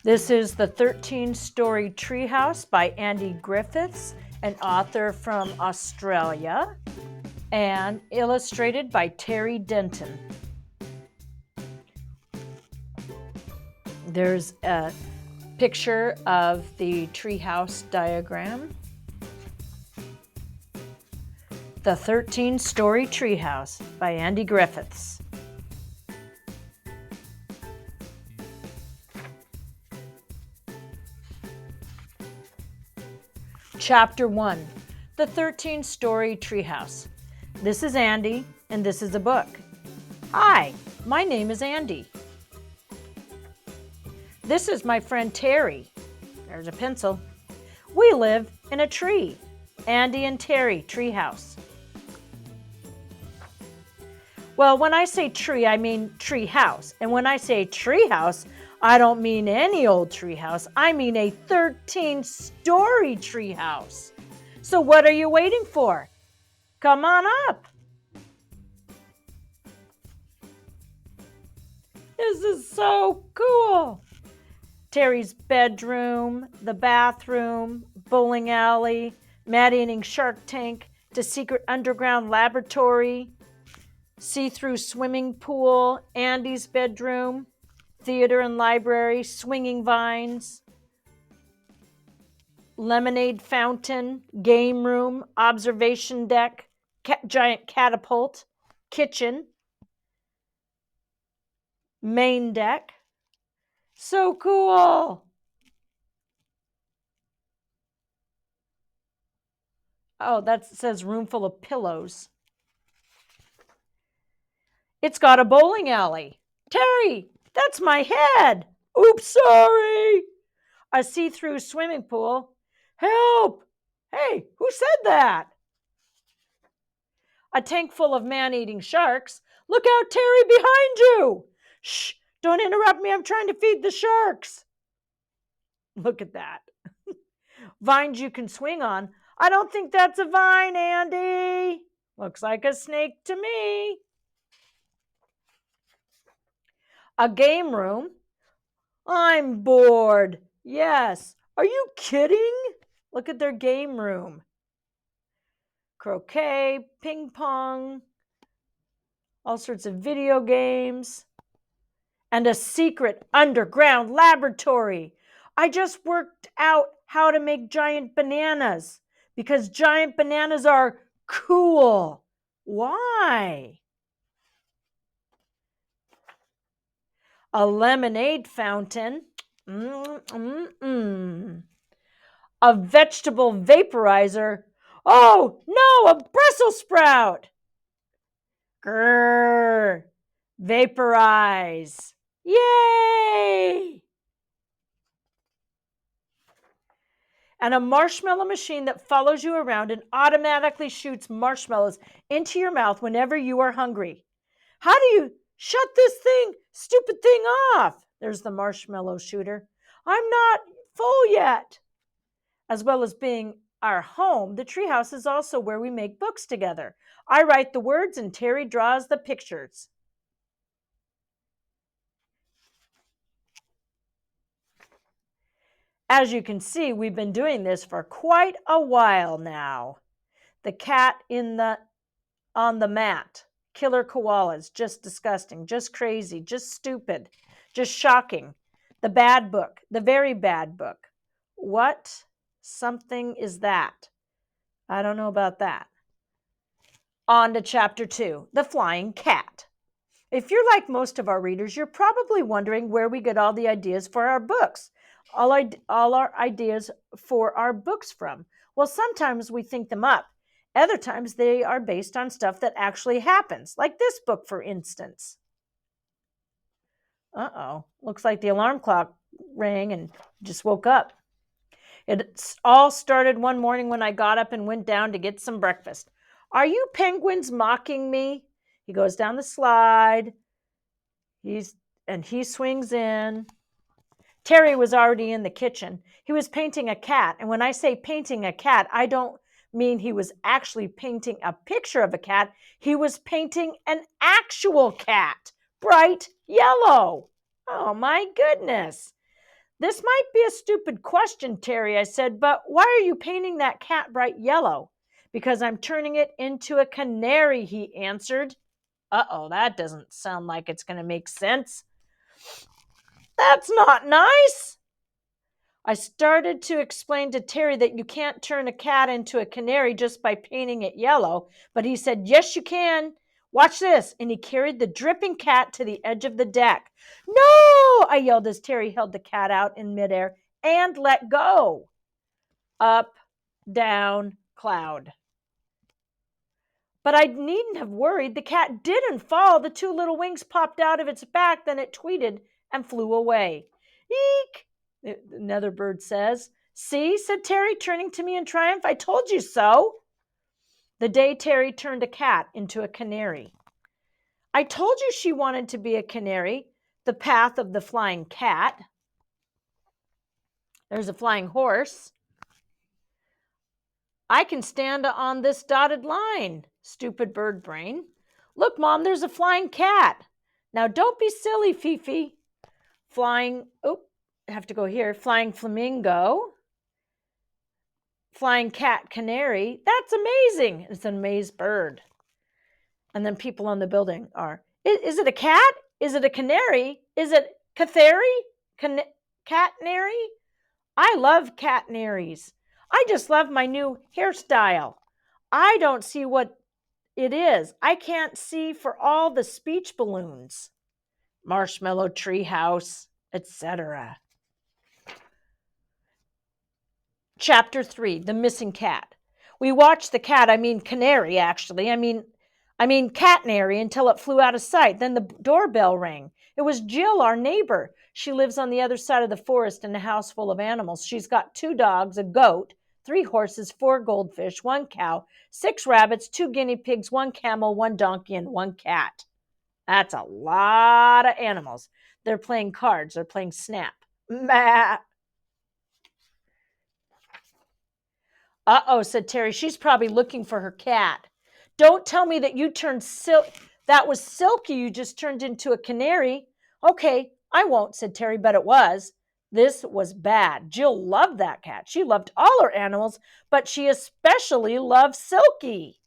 This is the 13-Story Treehouse by Andy Griffiths, an author from Australia, and illustrated by Terry Denton. There's a picture of the treehouse diagram. The 13-Story Treehouse by Andy Griffiths. Chapter 1, The 13-Story Treehouse. This is Andy, and this is a book. Hi, my name is Andy. This is my friend Terry. There's a pencil. We live in a tree. Andy and Terry Treehouse. Well, when I say tree, I mean treehouse. And when I say treehouse, I don't mean any old treehouse. I mean a 13-story treehouse. So what are you waiting for? Come on up. This is so cool. Terry's bedroom, the bathroom, bowling alley, man-eating shark tank, to secret underground laboratory, see-through swimming pool, Andy's bedroom, theater and library, swinging vines, lemonade fountain, game room, observation deck, giant catapult, kitchen, main deck. So cool. Oh, that says room full of pillows. It's got a bowling alley. Terry, that's my head. Oops, sorry. A see-through swimming pool. Help! Hey, who said that? A tank full of man-eating sharks. Look out, Terry, behind you. Shh, don't interrupt me. I'm trying to feed the sharks. Look at that. Vines you can swing on. I don't think that's a vine, Andy. Looks like a snake to me. A game room. I'm bored. Yes. Are you kidding? Look at their game room. Croquet, ping pong, all sorts of video games, and a secret underground laboratory. I just worked out how to make giant bananas because giant bananas are cool. Why? A lemonade fountain. A vegetable vaporizer. Oh, no, a Brussels sprout. Grrr. Vaporize. Yay! And a marshmallow machine that follows you around and automatically shoots marshmallows into your mouth whenever you are hungry. How do you shut this stupid thing off? There's the marshmallow shooter. I'm not full yet. As well as being our home, the treehouse is also where we make books together. I write the words and Terry draws the pictures. As you can see, we've been doing this for quite a while now. The cat on the mat. Killer koalas, just disgusting, just crazy, just stupid, just shocking. The bad book, the very bad book. What something is that? I don't know about that. On to chapter 2, The Flying Cat. If you're like most of our readers, you're probably wondering where we get all the ideas for our books. All our ideas for our books from. Well, sometimes we think them up. Other times they are based on stuff that actually happens, like this book, for instance. Uh-oh, looks like the alarm clock rang and just woke up. It all started one morning when I got up and went down to get some breakfast. Are you penguins mocking me? He goes down the slide. He swings in. Terry was already in the kitchen. He was painting a cat. And when I say painting a cat, I don't mean he was actually painting a picture of a cat. He was painting an actual cat, bright yellow. Oh my goodness. This might be a stupid question, Terry, I said, but why are you painting that cat bright yellow? Because I'm turning it into a canary, he answered. Uh-oh, that doesn't sound like it's going to make sense. That's not nice. I started to explain to Terry that you can't turn a cat into a canary just by painting it yellow, but he said, yes, you can. Watch this. And he carried the dripping cat to the edge of the deck. No, I yelled as Terry held the cat out in midair and let go. Up, down, cloud. But I needn't have worried. The cat didn't fall. The two little wings popped out of its back. Then it tweeted and flew away. Eek, another bird says. See, said Terry, turning to me in triumph. I told you so. The day Terry turned a cat into a canary. I told you she wanted to be a canary. The path of the flying cat. There's a flying horse. I can stand on this dotted line, stupid bird brain. Look, Mom, there's a flying cat. Now, don't be silly, Fifi. Flying, I have to go here. Flying flamingo. Flying cat canary. That's amazing. It's an amazed bird. And then people on the building are, is it a cat? Is it a canary? Is it cathary? Catnary? I love catnaries. I just love my new hairstyle. I don't see what it is. I can't see for all the speech balloons. Marshmallow treehouse, etc. Chapter 3, The Missing Cat. We watched the cat, canary actually, catnary until it flew out of sight. Then the doorbell rang. It was Jill, our neighbor. She lives on the other side of the forest in a house full of animals. She's got 2 dogs, a goat, 3 horses, 4 goldfish, 1 cow, 6 rabbits, 2 guinea pigs, 1 camel, 1 donkey, and 1 cat. That's a lot of animals. They're playing cards. They're playing Snap. Bah. Uh-oh, said Terry. She's probably looking for her cat. Don't tell me that you turned that was Silky you just turned into a canary. Okay, I won't, said Terry, but it was. This was bad. Jill loved that cat. She loved all her animals, but she especially loved Silky.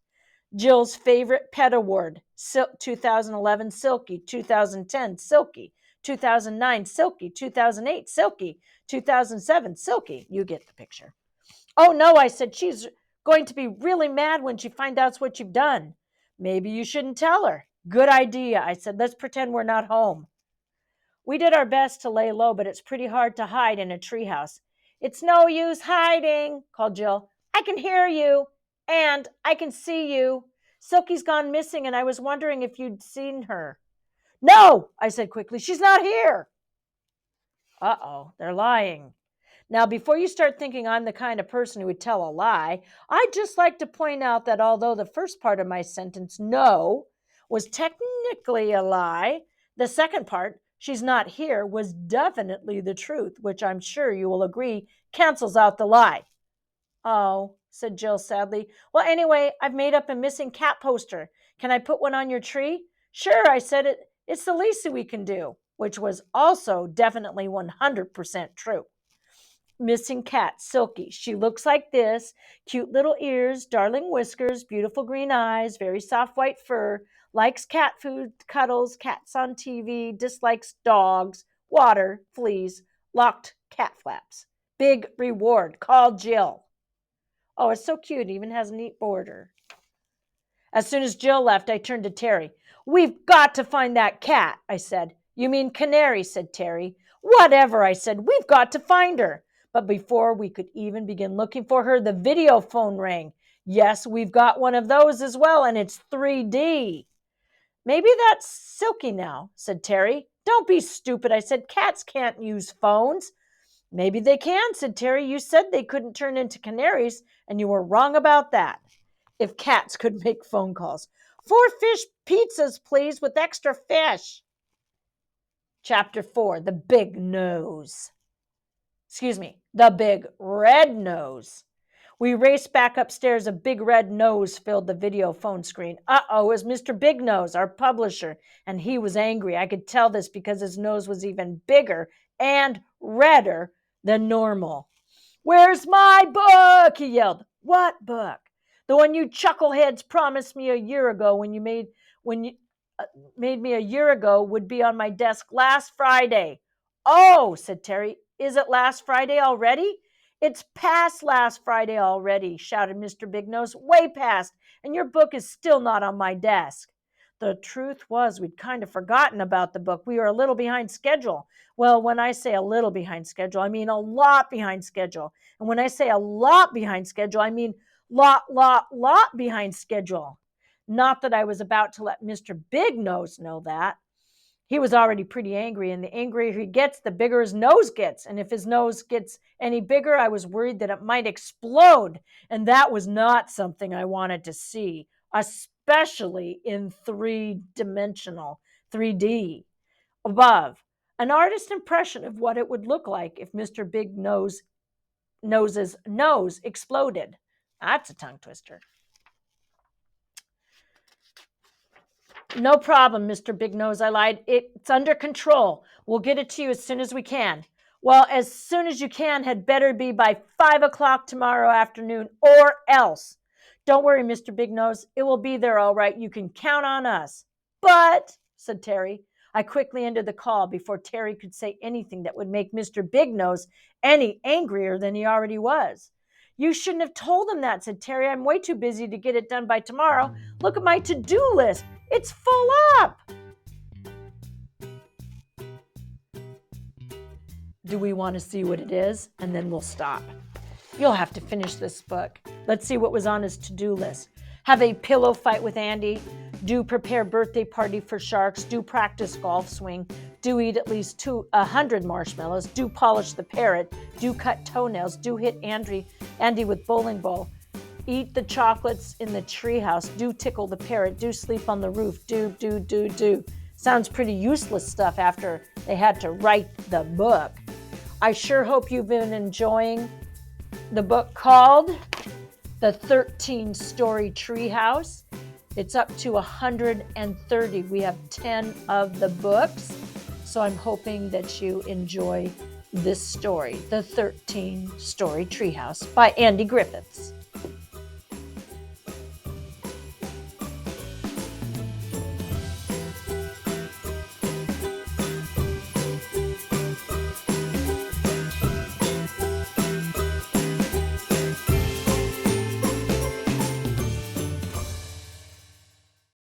Jill's favorite pet award, 2011 Silky, 2010 Silky, 2009 Silky, 2008 Silky, 2007 Silky. You get the picture. Oh, no, I said, she's going to be really mad when she finds out what you've done. Maybe you shouldn't tell her. Good idea, I said. Let's pretend we're not home. We did our best to lay low, but it's pretty hard to hide in a treehouse. It's no use hiding, called Jill. I can hear you, and I can see you. Silky's gone missing, and I was wondering if you'd seen her. No, I said quickly. She's not here. Uh-oh, they're lying. Now, before you start thinking I'm the kind of person who would tell a lie, I'd just like to point out that although the first part of my sentence, no, was technically a lie, the second part, she's not here, was definitely the truth, which I'm sure you will agree cancels out the lie. Oh, said Jill sadly. Well, anyway, I've made up a missing cat poster. Can I put one on your tree? Sure, I said it. It's the least we can do, which was also definitely 100% true. Missing cat, Silky. She looks like this. Cute little ears, darling whiskers, beautiful green eyes, very soft white fur, likes cat food, cuddles, cats on TV, dislikes dogs, water, fleas, locked cat flaps. Big reward. Call Jill. Oh, it's so cute. It even has a neat border. As soon as Jill left, I turned to Terry. We've got to find that cat, I said. You mean canary, said Terry. Whatever, I said. We've got to find her. But before we could even begin looking for her, the video phone rang. Yes, we've got one of those as well, and it's 3D. Maybe that's Silky now, said Terry. Don't be stupid, I said. Cats can't use phones. Maybe they can, said Terry. You said they couldn't turn into canaries, and you were wrong about that. If cats could make phone calls. 4 fish pizzas, please, with extra fish. Chapter 4, The Big Nose. The big red nose. We raced back upstairs. A big red nose filled the video phone screen. Uh-oh, it was Mr. Big Nose, our publisher, and he was angry. I could tell this because his nose was even bigger and redder than normal. "Where's my book?" he yelled. "What book?" "The one you chuckleheads promised me a year ago when you made me a year ago would be on my desk last Friday." "Oh," said Terry, "is it last Friday already?" "It's past last Friday already," shouted Mr. Big Nose. "Way past, and your book is still not on my desk." The truth was, we'd kind of forgotten about the book. We were a little behind schedule. Well, when I say a little behind schedule, I mean a lot behind schedule. And when I say a lot behind schedule, I mean lot behind schedule. Not that I was about to let Mr. Big Nose know that. He was already pretty angry, and the angrier he gets, the bigger his nose gets. And if his nose gets any bigger, I was worried that it might explode. And that was not something I wanted to see, especially in three-dimensional, 3D. Above, an artist's impression of what it would look like if Mr. Big Nose's nose exploded. That's a tongue twister. "No problem, Mr. Big Nose," I lied. "It's under control. We'll get it to you as soon as we can." "Well, as soon as you can had better be by 5 o'clock tomorrow afternoon, or else." "Don't worry, Mr. Big Nose. It will be there all right. You can count on us." "But," said Terry. I quickly ended the call before Terry could say anything that would make Mr. Big Nose any angrier than he already was. "You shouldn't have told him that," said Terry. "I'm way too busy to get it done by tomorrow. Look at my to-do list. It's full up." Do we want to see what it is? And then we'll stop. You'll have to finish this book. Let's see what was on his to-do list. Have a pillow fight with Andy. Do prepare birthday party for sharks. Do practice golf swing. Do eat at least 100 marshmallows. Do polish the parrot. Do cut toenails. Do hit Andy with bowling ball. Eat the chocolates in the treehouse. Do tickle the parrot. Do sleep on the roof. Do. Sounds pretty useless stuff after they had to write the book. I sure hope you've been enjoying the book called The 13 Story Treehouse. It's up to 130. We have 10 of the books. So I'm hoping that you enjoy this story, The 13 Story Treehouse by Andy Griffiths.